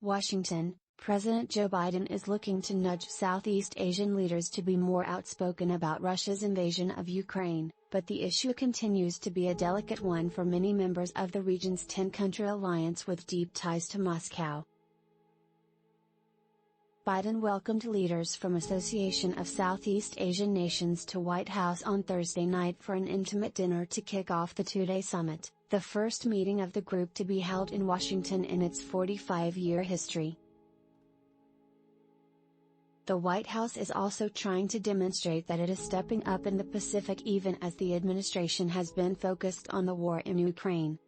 Washington, President Joe Biden is looking to nudge Southeast Asian leaders to be more outspoken about Russia's invasion of Ukraine, but the issue continues to be a delicate one for many members of the region's 10-country alliance with deep ties to Moscow. Biden welcomed leaders from Association of Southeast Asian Nations to White House on Thursday night for an intimate dinner to kick off the two-day summit, the first meeting of the group to be held in Washington in its 45-year history. The White House is also trying to demonstrate that it is stepping up in the Pacific even as the administration has been focused on the war in Ukraine.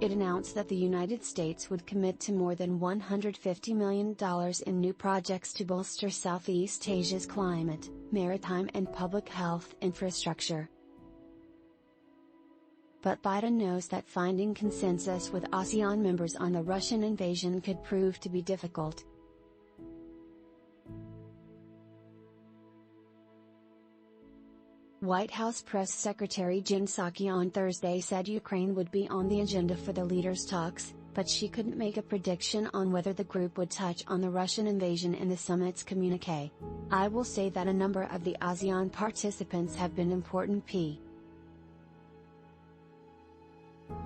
It announced that the United States would commit to more than $150 million in new projects to bolster Southeast Asia's climate, maritime and public health infrastructure. But Biden knows that finding consensus with ASEAN members on the Russian invasion could prove to be difficult. White House Press Secretary Jen Psaki on Thursday said Ukraine would be on the agenda for the leaders' talks, but she couldn't make a prediction on whether the group would touch on the Russian invasion in the summit's communique. "I will say that a number of the ASEAN participants have been important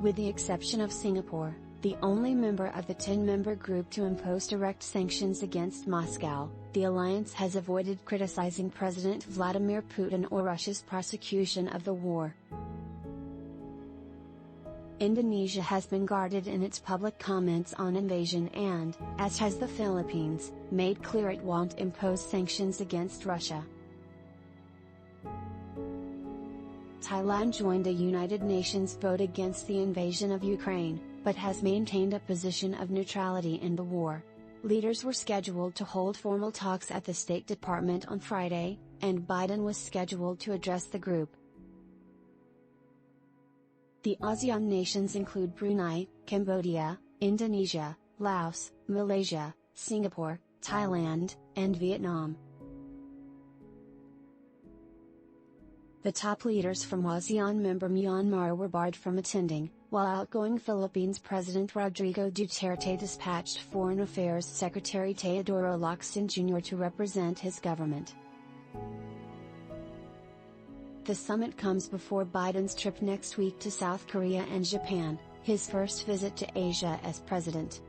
with the exception of Singapore, the only member of the 10-member group to impose direct sanctions against Moscow. The alliance has avoided criticizing President Vladimir Putin or Russia's prosecution of the war. Indonesia has been guarded in its public comments on invasion and, as has the Philippines, made clear it won't impose sanctions against Russia. Thailand joined a United Nations vote against the invasion of Ukraine, but has maintained a position of neutrality in the war. Leaders were scheduled to hold formal talks at the State Department on Friday, and Biden was scheduled to address the group. The ASEAN nations include Brunei, Cambodia, Indonesia, Laos, Malaysia, Singapore, Thailand, and Vietnam. The top leaders from ASEAN member Myanmar were barred from attending, while outgoing Philippines President Rodrigo Duterte dispatched Foreign Affairs Secretary Teodoro Locsin Jr. to represent his government. The summit comes before Biden's trip next week to South Korea and Japan, his first visit to Asia as president.